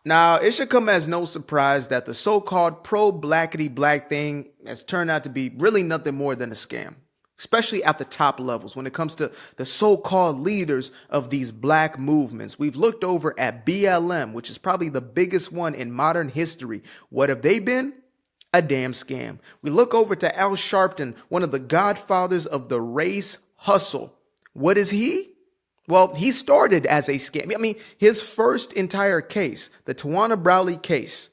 Now, it should come as no surprise that the so-called pro-blackity black thing has turned out to be really nothing more than a scam, especially at the top levels when it comes to the so-called leaders of these black movements. We've looked over at BLM, which is probably the biggest one in modern history. What have they been? A damn scam. We look over to Al Sharpton, one of the godfathers of the race hustle. What is he? Well, he started as a scam. I mean, his first entire case, the Tawana Browley case,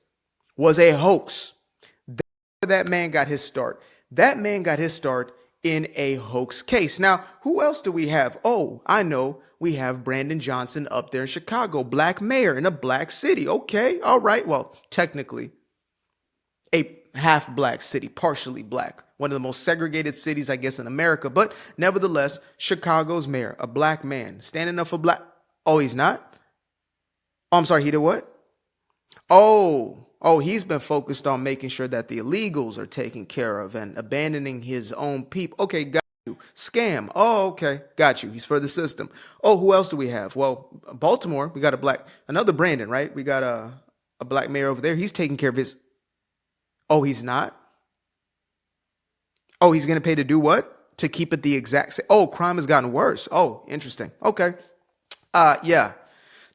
was a hoax. That's where that man got his start. That man got his start in a hoax case. Now, who else do we have? Oh, I know. We have Brandon Johnson up there in Chicago, black mayor in a black city. Okay, all right. Well, technically, a half black city, partially black, one of the most segregated cities, I guess, in America. But nevertheless, Chicago's mayor, a black man, standing up for black. Oh, he's not? Oh, I'm sorry, he did what? Oh, he's been focused on making sure that the illegals are taken care of and abandoning his own people. Okay, got you. Scam. Oh, okay, got you. He's for the system. Oh, who else do we have? Well, Baltimore, we got another Brandon, right? We got a black mayor over there. He's taking care of his. Oh, he's not? Oh, he's going to pay to do what? To keep it the exact same. Oh, crime has gotten worse. Oh, interesting. Okay. Yeah.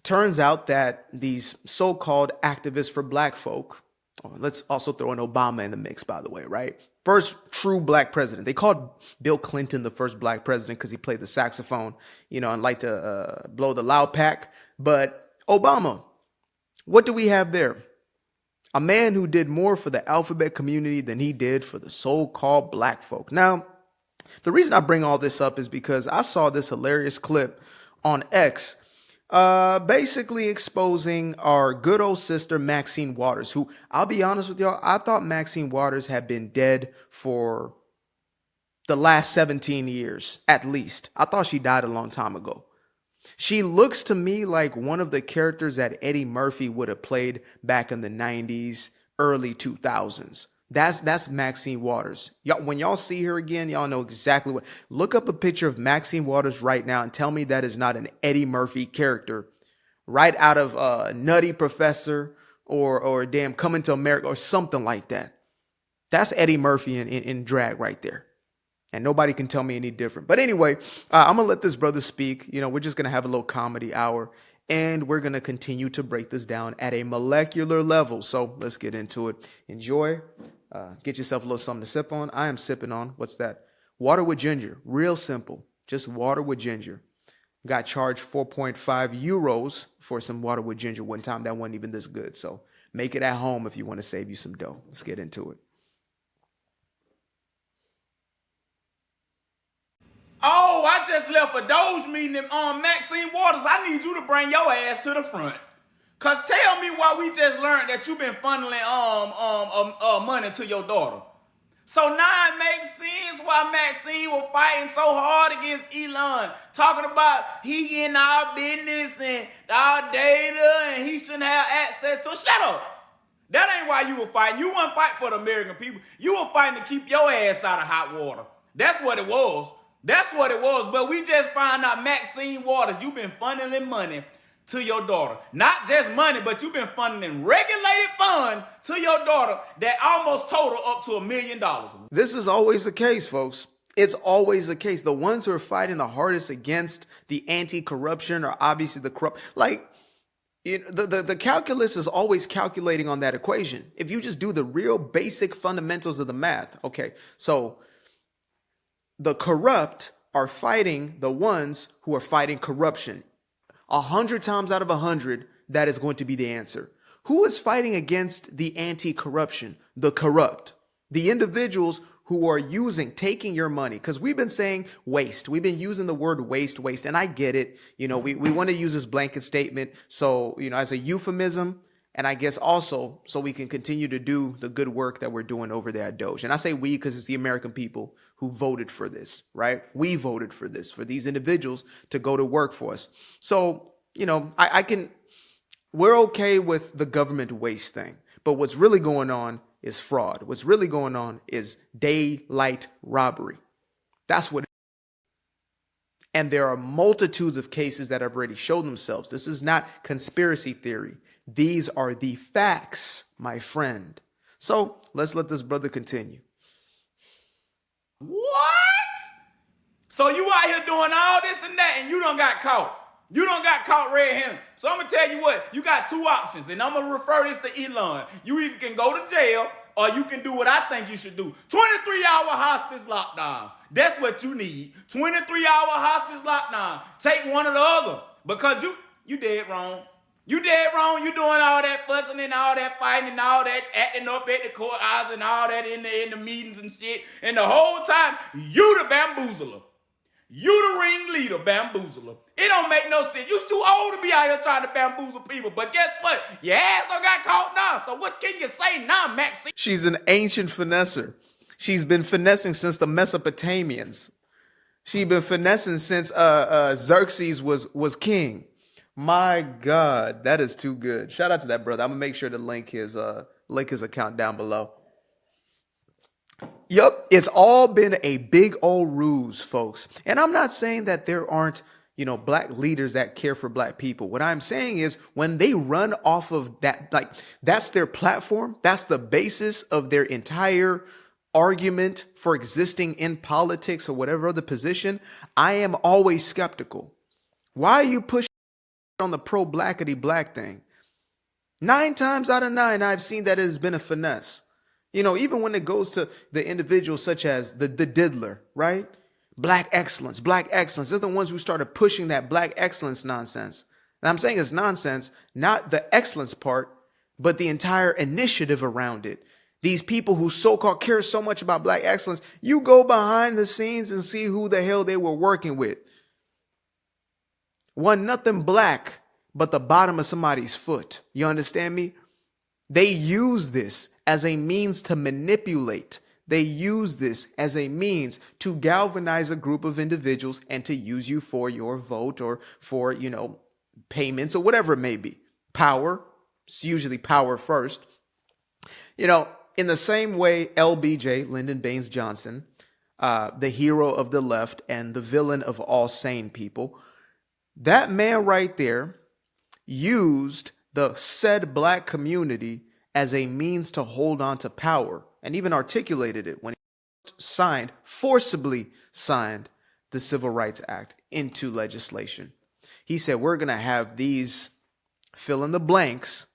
Turns out that these so-called activists for black folk, let's also throw in Obama in the mix, by the way, right? First true black president. They called Bill Clinton the first black president because he played the saxophone, and liked to blow the loud pack. But Obama, what do we have there? A man who did more for the alphabet community than he did for the so-called black folk. Now, the reason I bring all this up is because I saw this hilarious clip on X, basically exposing our good old sister, Maxine Waters, who, I'll be honest with y'all, I thought Maxine Waters had been dead for the last 17 years, at least. I thought she died a long time ago. She looks to me like one of the characters that Eddie Murphy would have played back in the 90s, early 2000s. That's Maxine Waters. Y'all, when y'all see her again, y'all know exactly what. Look up a picture of Maxine Waters right now and tell me that is not an Eddie Murphy character right out of Nutty Professor or damn Coming to America or something like that. That's Eddie Murphy in drag right there. And nobody can tell me any different. But anyway, I'm going to let this brother speak. We're just going to have a little comedy hour. And we're going to continue to break this down at a molecular level. So let's get into it. Enjoy. Get yourself a little something to sip on. I am sipping on, what's that? Water with ginger. Real simple. Just water with ginger. Got charged 4.5 euros for some water with ginger one time. That wasn't even this good. So make it at home if you want to save you some dough. Let's get into it. Oh, I just left a Doge meeting in Maxine Waters. I need you to bring your ass to the front. Cause tell me why we just learned that you've been funneling money to your daughter. So now it makes sense why Maxine was fighting so hard against Elon, talking about he in our business and our data and he shouldn't have access to. Shut up. That ain't why you were fighting. You weren't fighting for the American people. You were fighting to keep your ass out of hot water. That's what it was. That's what it was. But we just found out, Maxine Waters, you've been funneling money to your daughter. Not just money, but you've been funneling regulated funds to your daughter that almost total up to $1 million. This is always the case, folks. It's always the case. The ones who are fighting the hardest against the anti-corruption are obviously the corrupt. Like, the calculus is always calculating on that equation. If you just do the real basic fundamentals of the math. Okay, so the corrupt are fighting the ones who are fighting corruption. 100 times out of 100, that is going to be the answer. Who is fighting against the anti-corruption? The corrupt. The individuals who are taking your money. Because we've been saying waste. We've been using the word waste. And I get it. We want to use this blanket statement. So, as a euphemism. And I guess also so we can continue to do the good work that we're doing over there at Doge. And I say we because it's the American people who voted for this, right? We voted for this, for these individuals to go to work for us. So, we're okay with the government waste thing. But what's really going on is fraud. What's really going on is daylight robbery. That's what. And there are multitudes of cases that have already shown themselves. This is not conspiracy theory. These are the facts, my friend. So let's let this brother continue. What? So you out here doing all this and that, and you done got caught. You done got caught red-handed. So I'm gonna tell you what, you got two options, and I'm gonna refer this to Elon. You either can go to jail, or you can do what I think you should do. 23-hour hospice lockdown. That's what you need. 23-hour hospice lockdown. Take one or the other. Because you dead wrong. You dead wrong. You doing all that fussing and all that fighting and all that acting up at the courthouse and all that in the meetings and shit. And the whole time, you the bamboozler. You the ringleader, bamboozler. It don't make no sense. You too old to be out here trying to bamboozle people. But guess what? Your ass done got caught now. So what can you say now, Maxine? She's an ancient finesser. She's been finessing since the Mesopotamians. She's been finessing since Xerxes was king. My God, that is too good. Shout out to that brother. I'm gonna make sure to link his account down below. Yup, it's all been a big old ruse, folks. And I'm not saying that there aren't, black leaders that care for black people. What I'm saying is when they run off of that, like that's their platform, that's the basis of their entire argument for existing in politics or whatever other position, I am always skeptical. Why are you pushing on the pro-blackity black thing? 9 times out of 9, I've seen that it has been a finesse. Even when it goes to the individuals such as the diddler, right? Black excellence. They're the ones who started pushing that black excellence nonsense. And I'm saying it's nonsense, not the excellence part, but the entire initiative around it. These people who so-called care so much about black excellence, you go behind the scenes and see who the hell they were working with. Nothing black but the bottom of somebody's foot. You understand me? They use this as a means to manipulate. They use this as a means to galvanize a group of individuals and to use you for your vote or for, payments or whatever it may be. Power. It's usually power first. In the same way, LBJ, Lyndon Baines Johnson, the hero of the left and the villain of all sane people, that man right there used the said black community as a means to hold on to power, and even articulated it when he forcibly signed the Civil Rights Act into legislation. He said, we're going to have these fill in the blanks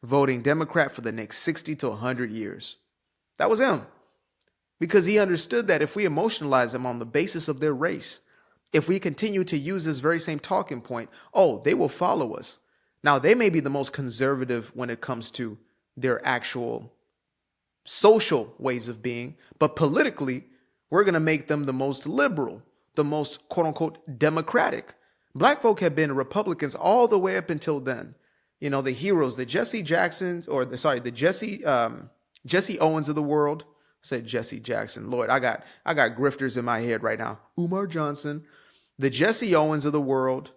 voting Democrat for the next 60 to 100 years. That was him. Because he understood that if we emotionalize them on the basis of their race, if we continue to use this very same talking point, they will follow us. Now, they may be the most conservative when it comes to their actual social ways of being, but politically, we're going to make them the most liberal, the most quote unquote democratic. Black folk have been Republicans all the way up until then. The heroes, the Jesse Owens of the world. I said Jesse Jackson. Lord, I got grifters in my head right now. Umar Johnson, the Jesse Owens of the world,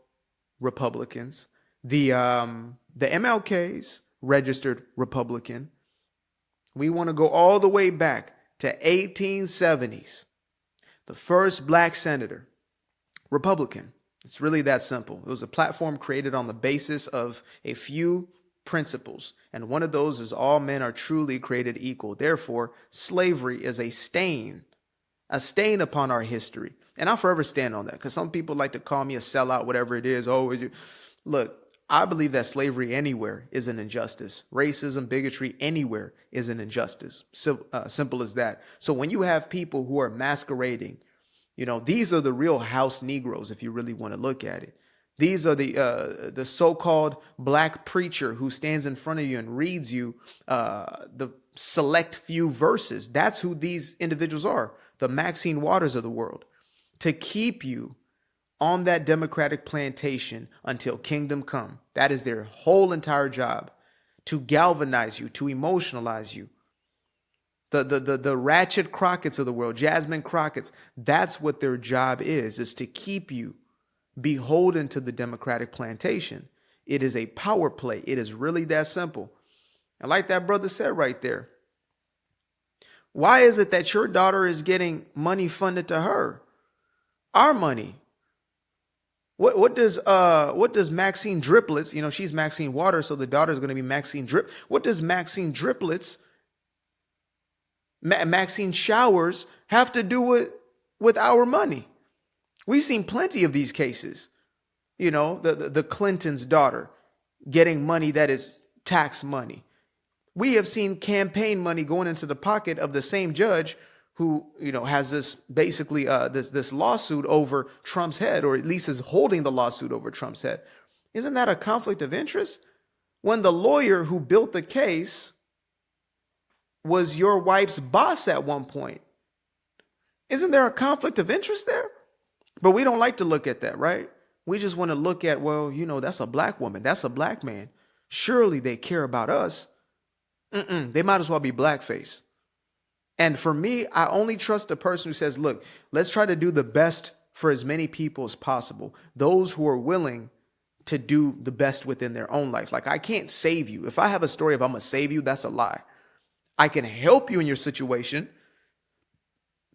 Republicans. The MLKs, registered Republican. We want to go all the way back to 1870s. The first black senator, Republican. It's really that simple. It was a platform created on the basis of a few principles. And one of those is all men are truly created equal. Therefore, slavery is a stain upon our history. And I'll forever stand on that because some people like to call me a sellout, whatever it is. Look, I believe that slavery anywhere is an injustice. Racism, bigotry, anywhere is an injustice. Simple as that. So when you have people who are masquerading, these are the real house Negroes, if you really want to look at it. These are the so-called black preacher who stands in front of you and reads you the select few verses. That's who these individuals are, the Maxine Waters of the world, to keep you on that democratic plantation until kingdom come. That is their whole entire job, to galvanize you, to emotionalize you. The Ratchet Crockett's of the world, Jasmine Crockett's, that's what their job is to keep you beholden to the democratic plantation. It is a power play. It is really that simple. And like that brother said right there, why is it that your daughter is getting money funded to her? Our money. What does Maxine Driplets, she's Maxine Waters, so the daughter is going to be Maxine Drip. What does Maxine Driplets, Maxine Showers have to do with our money? We've seen plenty of these cases. The Clinton's daughter getting money that is tax money. We have seen campaign money going into the pocket of the same judge who, has this basically this lawsuit over Trump's head, or at least is holding the lawsuit over Trump's head. Isn't that a conflict of interest? When the lawyer who built the case was your wife's boss at one point. Isn't there a conflict of interest there? But we don't like to look at that, right? We just want to look at, well, that's a black woman. That's a black man. Surely they care about us. They might as well be blackface. And for me, I only trust the person who says, look, let's try to do the best for as many people as possible. Those who are willing to do the best within their own life. Like, I can't save you. If I have a story of I'm going to save you, that's a lie. I can help you in your situation.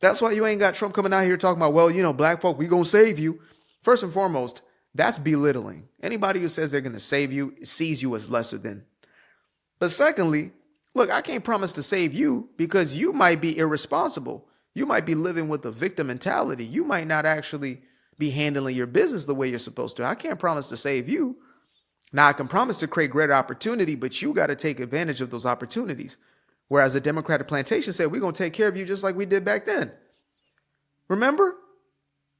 That's why you ain't got Trump coming out here talking about, well, black folk, we going to save you. First and foremost, that's belittling. Anybody who says they're going to save you sees you as lesser than. But secondly, look, I can't promise to save you because you might be irresponsible. You might be living with a victim mentality. You might not actually be handling your business the way you're supposed to. I can't promise to save you. Now, I can promise to create greater opportunity, but you got to take advantage of those opportunities. Whereas the Democratic plantation said, we're going to take care of you just like we did back then. Remember?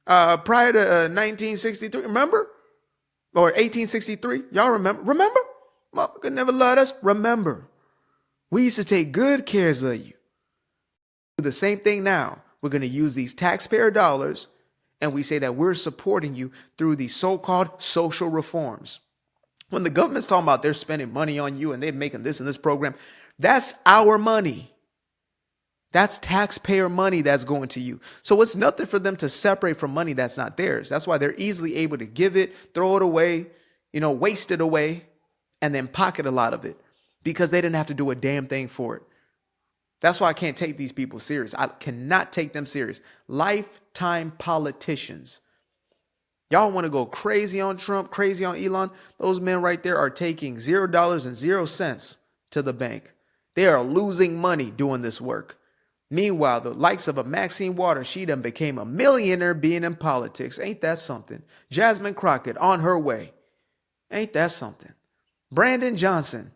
Prior to 1963, remember? Or 1863, y'all remember? Remember? Motherfucker never loved us. Remember. We used to take good cares of you. Do the same thing now. We're going to use these taxpayer dollars, and we say that we're supporting you through these so-called social reforms. When the government's talking about they're spending money on you and they're making this and this program, that's our money. That's taxpayer money that's going to you. So it's nothing for them to separate from money that's not theirs. That's why they're easily able to give it, throw it away, waste it away, and then pocket a lot of it because they didn't have to do a damn thing for it. That's why I can't take these people serious. I cannot take them serious. Lifetime politicians. Y'all want to go crazy on Trump, crazy on Elon. Those men right there are taking $0 to the bank. They are losing money doing this work. Meanwhile, the likes of a Maxine Waters, she done became a millionaire being in politics. Ain't that something? Jasmine Crockett on her way. Ain't that something? Brandon Johnson.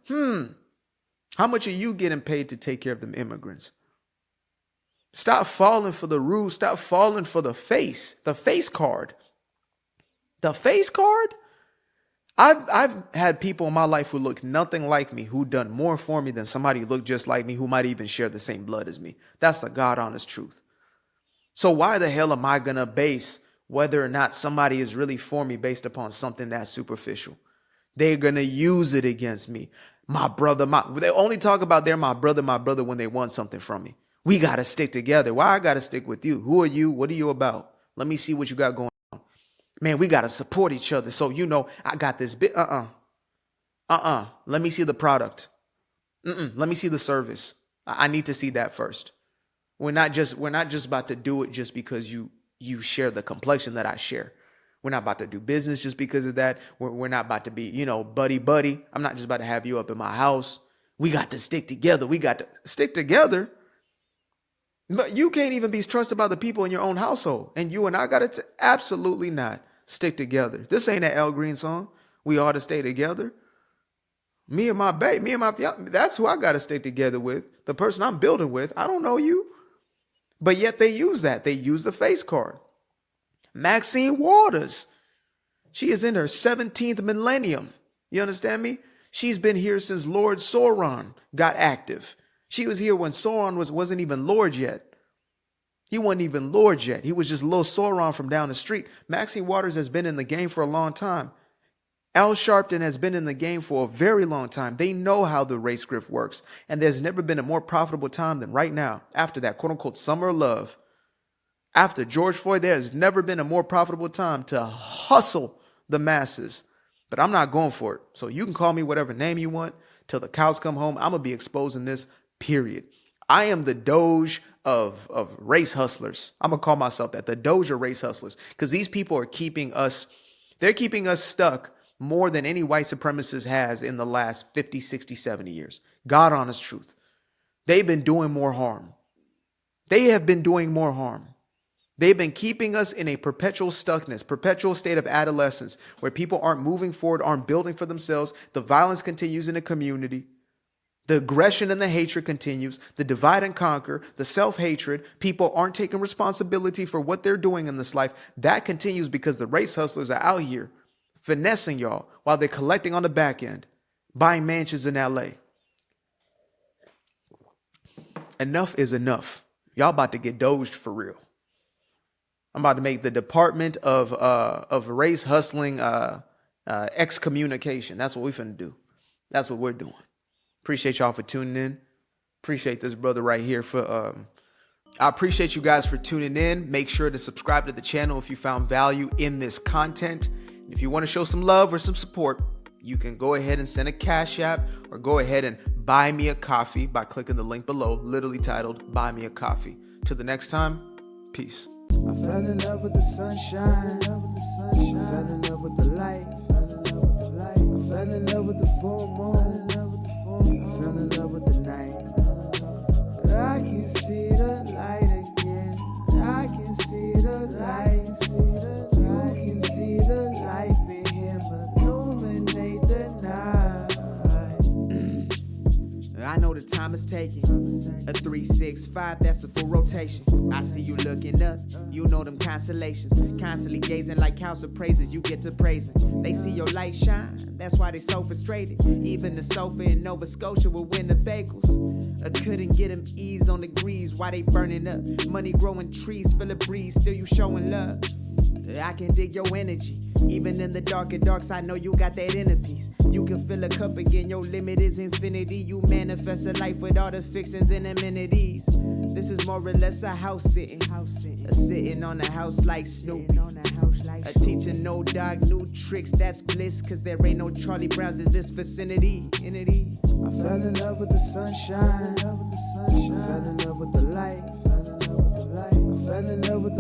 How much are you getting paid to take care of them immigrants? Stop falling for the ruse. Stop falling for the face card. The face card? I've had people in my life who look nothing like me, who done more for me than somebody who looked just like me, who might even share the same blood as me. That's the God honest truth. So why the hell am I going to base whether or not somebody is really for me based upon something that's superficial? They're going to use it against me. My brother, they only talk about they're my brother when they want something from me. We got to stick together. Why I got to stick with you? Who are you? What are you about? Let me see what you got going on. Man, we got to support each other. So, I got this bit. Let me see the product. Let me see the service. I need to see that first. We're not just about to do it just because you share the complexion that I share. We're not about to do business just because of that. We're not about to be, buddy. I'm not just about to have you up in my house. We got to stick together. We got to stick together. But you can't even be trusted by the people in your own household. And you and I got to absolutely not stick together. This ain't an Al Green song. We ought to stay together. Me and my babe, me and my fiance, that's who I got to stay together with. The person I'm building with. I don't know you. But yet they use that. They use the face card. Maxine Waters. She is in her 17th millennium. You understand me? She's been here since Lord Sauron got active. She was here when Sauron wasn't even Lord yet. He wasn't even Lord yet. He was just little Sauron from down the street. Maxine Waters has been in the game for a long time. Al Sharpton has been in the game for a very long time. They know how the race grift works. And there's never been a more profitable time than right now. After that quote unquote summer of love. After George Floyd, there has never been a more profitable time to hustle the masses. But I'm not going for it. So you can call me whatever name you want till the cows come home. I'm going to be exposing this, period. I am the Doge of race hustlers. I'm going to call myself that, the Doge of race hustlers. Because these people are keeping us They're keeping us stuck more than any white supremacist has in the last 50, 60, 70 years. God honest truth. They've been doing more harm. They have been doing more harm. They've been keeping us in a perpetual stuckness, perpetual state of adolescence where people aren't moving forward, aren't building for themselves. The violence continues in the community. The aggression and the hatred continues. The divide and conquer, the self-hatred. People aren't taking responsibility for what they're doing in this life. That continues because the race hustlers are out here finessing y'all while they're collecting on the back end, buying mansions in LA. Enough is enough. Y'all about to get doged for real. I'm about to make the Department of Race Hustling excommunication. That's what we finna do. That's what we're doing. Appreciate y'all for tuning in. Appreciate this brother right here for I appreciate you guys for tuning in. Make sure to subscribe to the channel if you found value in this content. If you want to show some love or some support, you can go ahead and send a Cash App or go ahead and buy me a coffee by clicking the link below, literally titled Buy Me a Coffee. Till the next time, peace. I fell in love with the sunshine. I fell in love with the light. I fell in love with the full moon. I fell in love with the night. I can see the light again. I can see the light. You can see the life in him illuminate the night. I know the time is taking. A 3, 6, 5, that's a full rotation. I see you looking up, you know them constellations. Constantly gazing like house of praises, you get to praising. They see your light shine, that's why they so frustrated. Even the sofa in Nova Scotia will win the bagels. I couldn't get them ease on the grease, why they burning up? Money growing trees, feel a breeze, still you showing love. I can dig your energy. Even in the dark side, know you got that inner peace. You can fill a cup again, your limit is infinity. You manifest a life with all the fixings and amenities. This is more or less a house sitting. A sitting on a house like Snoopy. A teacher, no dog, new tricks, that's bliss. Cause there ain't no Charlie Browns in this vicinity. I fell in love with the sunshine. I fell in love with the light. I fell in love with